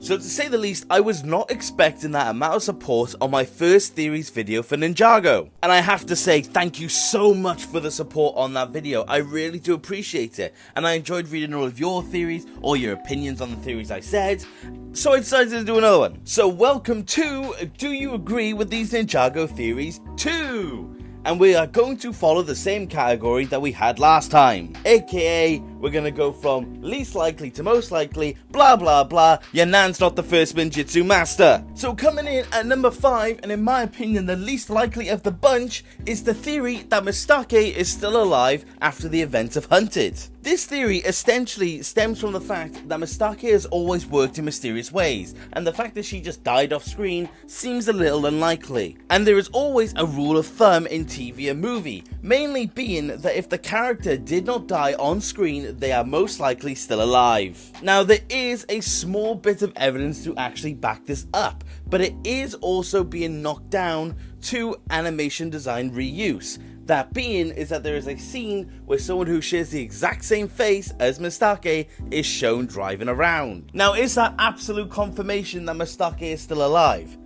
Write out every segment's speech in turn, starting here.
So to say the least, I was not expecting that amount of support on my first theories video for Ninjago. And I have to say, thank you so much for the support on that video. I really do appreciate it. And I enjoyed reading all of your theories, all your opinions on the theories I said. So I decided to do another one. So welcome to Do You Agree with These Ninjago Theories 2? And we are going to follow the same category that we had last time. AKA, we're going to go from least likely to most likely, blah blah blah, your nan's not the first ninjutsu master. So coming in at number 5, and in my opinion the least likely of the bunch, is the theory that Mistake is still alive after the events of Hunted. This theory essentially stems from the fact that Mistake has always worked in mysterious ways, and the fact that she just died off screen seems a little unlikely. And there is always a rule of thumb in TV and movie, mainly being that if the character did not die on screen, they are most likely still alive. Now there is a small bit of evidence to actually back this up, but it is also being knocked down to animation design reuse. That being is that there is a scene where someone who shares the exact same face as Mistake is shown driving around. Now, is that absolute confirmation that Mistake is still alive?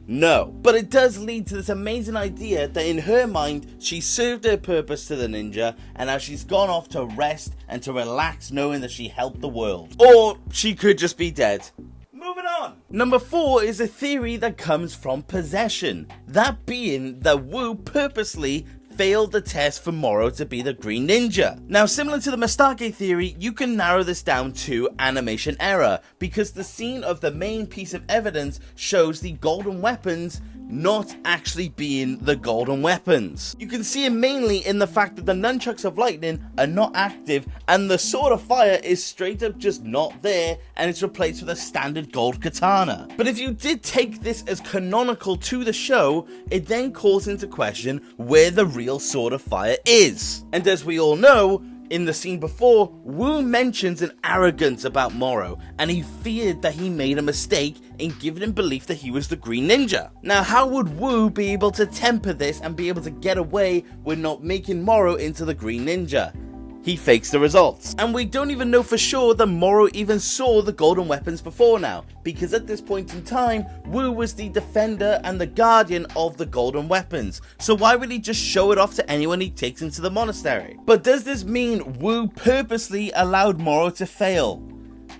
No. But it does lead to this amazing idea that in her mind, she served her purpose to the ninja, and now she's gone off to rest and to relax knowing that she helped the world. Or she could just be dead. Moving on. Number 4 is a theory that comes from possession. That being that Wu purposely failed the test for Moro to be the Green Ninja. Now, similar to the Mistake theory, you can narrow this down to animation error, because the scene of the main piece of evidence shows the golden weapons not actually being the golden weapons. You can see it mainly in the fact that the nunchucks of lightning are not active and the sword of fire is straight up just not there, and it's replaced with a standard gold katana. But if you did take this as canonical to the show, it then calls into question where the real sword of fire is. And as we all know, in the scene before, Wu mentions an arrogance about Moro, and he feared that he made a mistake in giving him belief that he was the Green Ninja. Now, how would Wu be able to temper this and be able to get away with not making Moro into the Green Ninja? He fakes the results. And we don't even know for sure that Moro even saw the golden weapons before now, because at this point in time, Wu was the defender and the guardian of the golden weapons. So why would he just show it off to anyone he takes into the monastery? But does this mean Wu purposely allowed Moro to fail?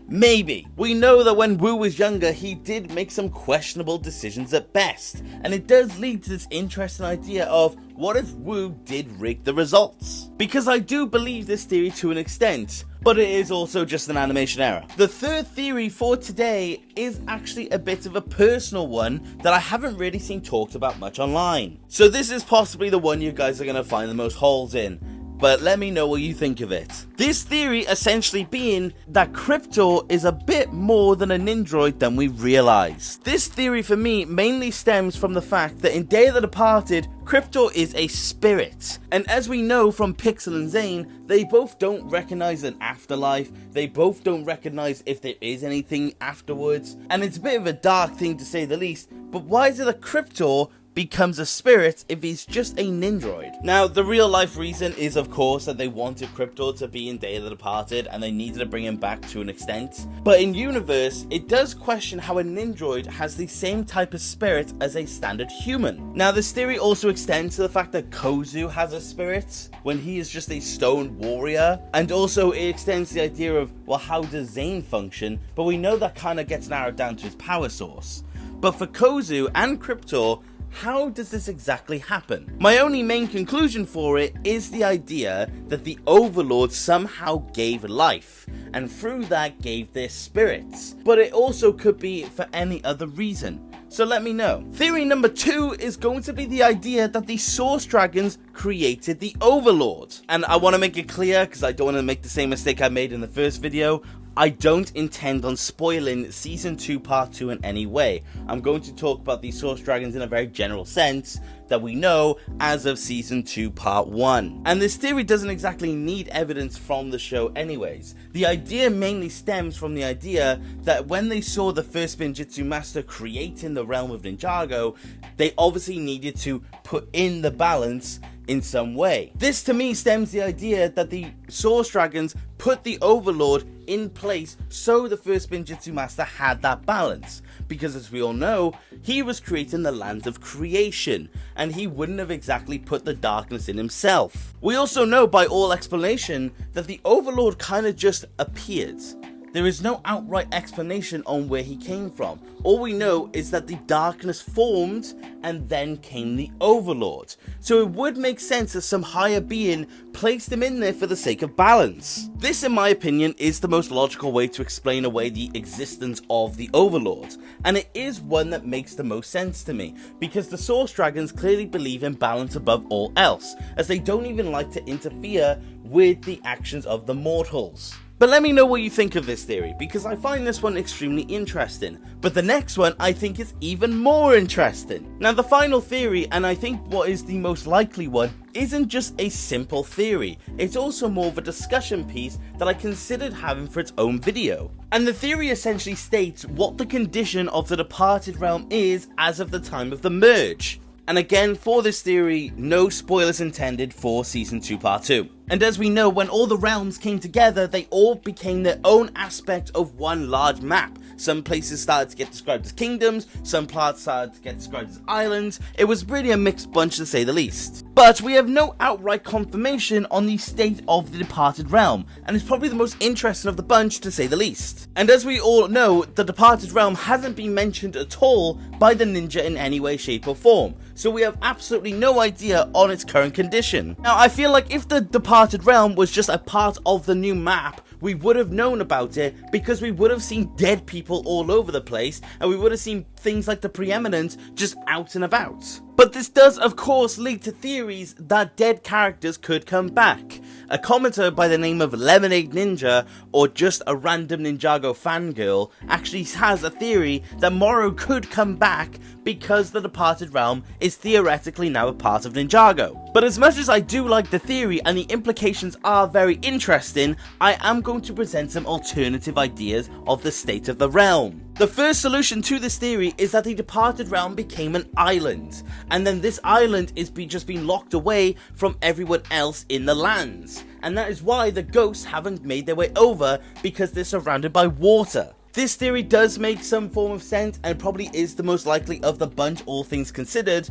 Maybe. We know that when Wu was younger, he did make some questionable decisions at best, and it does lead to this interesting idea of what if Wu did rig the results? Because I do believe this theory to an extent, but it is also just an animation error. The third theory for today is actually a bit of a personal one that I haven't really seen talked about much online. So this is possibly the one you guys are going to find the most holes in, but let me know what you think of it. This theory essentially being that Cryptor is a bit more than a Nindroid than we realize. This theory for me mainly stems from the fact that in Day of the Departed, Cryptor is a spirit. And as we know from Pixel and Zane, they both don't recognize an afterlife, they both don't recognize if there is anything afterwards, and it's a bit of a dark thing to say the least, but why is it that Cryptor becomes a spirit if he's just a Nindroid? Now, the real life reason is of course that they wanted Cryptor to be in Day of the Departed and they needed to bring him back to an extent. But in universe, it does question how a Nindroid has the same type of spirit as a standard human. Now, this theory also extends to the fact that Kozu has a spirit when he is just a stone warrior. And also it extends the idea of, well, how does Zane function? But we know that kind of gets narrowed down to his power source. But for Kozu and Cryptor, how does this exactly happen? My only main conclusion for it is the idea that the Overlord somehow gave life, and through that gave their spirits. But it also could be for any other reason. So let me know. Theory number 2 is going to be the idea that the Source Dragons created the Overlord. And I want to make it clear, because I don't want to make the same mistake I made in the first video, I don't intend on spoiling Season 2 Part 2 in any way. I'm going to talk about the Source Dragons in a very general sense that we know as of Season 2 Part 1. And this theory doesn't exactly need evidence from the show anyways. The idea mainly stems from the idea that when they saw the first Ninjutsu Master creating the realm of Ninjago, they obviously needed to put in the balance in some way. This to me stems the idea that the Source Dragons put the Overlord in place so the first Ninjutsu Master had that balance. Because as we all know, he was creating the lands of creation, and he wouldn't have exactly put the darkness in himself. We also know by all explanation that the Overlord kind of just appeared. There is no outright explanation on where he came from. All we know is that the darkness formed and then came the Overlord. So it would make sense that some higher being placed him in there for the sake of balance. This, in my opinion, is the most logical way to explain away the existence of the Overlord. And it is one that makes the most sense to me, because the Source Dragons clearly believe in balance above all else, as they don't even like to interfere with the actions of the mortals. But let me know what you think of this theory, because I find this one extremely interesting. But the next one I think is even more interesting. Now the final theory, and I think what is the most likely one, isn't just a simple theory. It's also more of a discussion piece that I considered having for its own video. And the theory essentially states what the condition of the departed realm is as of the time of the merge. And again, for this theory, no spoilers intended for Season 2 Part 2. And as we know, when all the realms came together, they all became their own aspect of one large map. Some places started to get described as kingdoms, some parts started to get described as islands. It was really a mixed bunch to say the least. But we have no outright confirmation on the state of the departed realm, and it's probably the most interesting of the bunch to say the least. And as we all know, the departed realm hasn't been mentioned at all by the ninja in any way, shape or form. So we have absolutely no idea on its current condition. Now I feel like if the departed realm was just a part of the new map, we would have known about it, because we would have seen dead people all over the place, and we would have seen things like the Preeminent just out and about. But this does of course lead to theories that dead characters could come back. A commenter by the name of Lemonade Ninja, or just a random Ninjago fangirl, actually has a theory that Moro could come back because the departed realm is theoretically now a part of Ninjago. But as much as I do like the theory and the implications are very interesting, I am going to present some alternative ideas of the state of the realm. The first solution to this theory is that the departed realm became an island, and then this island is just being locked away from everyone else in the lands. And that is why the ghosts haven't made their way over, because they're surrounded by water. This theory does make some form of sense and probably is the most likely of the bunch, all things considered,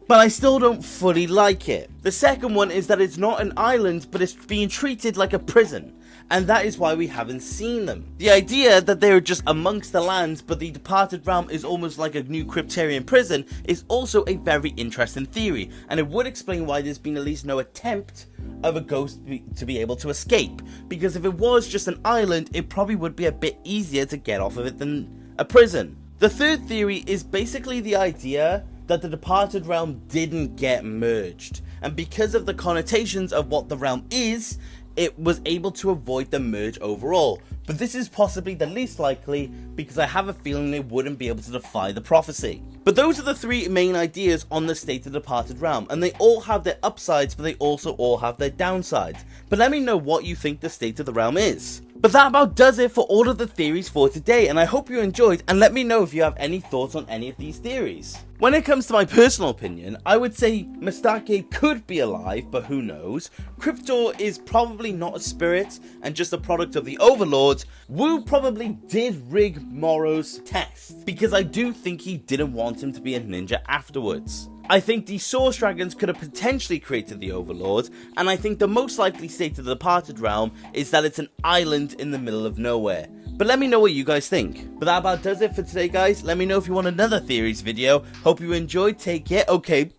but I still don't fully like it. The second one is that it's not an island, but it's being treated like a prison, and that is why we haven't seen them. The idea that they're just amongst the lands, but the departed realm is almost like a new Cryptarian prison, is also a very interesting theory, and it would explain why there's been at least no attempt of a ghost to be able to escape, because if it was just an island, it probably would be a bit easier to get off of it than a prison. The third theory is basically the idea that the departed realm didn't get merged, and because of the connotations of what the realm is, it was able to avoid the merge overall. But this is possibly the least likely, because I have a feeling they wouldn't be able to defy the prophecy. But those are the three main ideas on the state of the departed realm, and they all have their upsides, but they also all have their downsides. But let me know what you think the state of the realm is. But that about does it for all of the theories for today, and I hope you enjoyed, and let me know if you have any thoughts on any of these theories. When it comes to my personal opinion, I would say Mistake could be alive, but who knows. Cryptor is probably not a spirit and just a product of the Overlord. Wu probably did rig Moro's test, because I do think he didn't want him to be a ninja afterwards. I think the Source Dragons could have potentially created the Overlord, and I think the most likely state of the departed realm is that it's an island in the middle of nowhere. But let me know what you guys think. But that about does it for today, guys. Let me know if you want another theories video. Hope you enjoyed. Take care. Okay,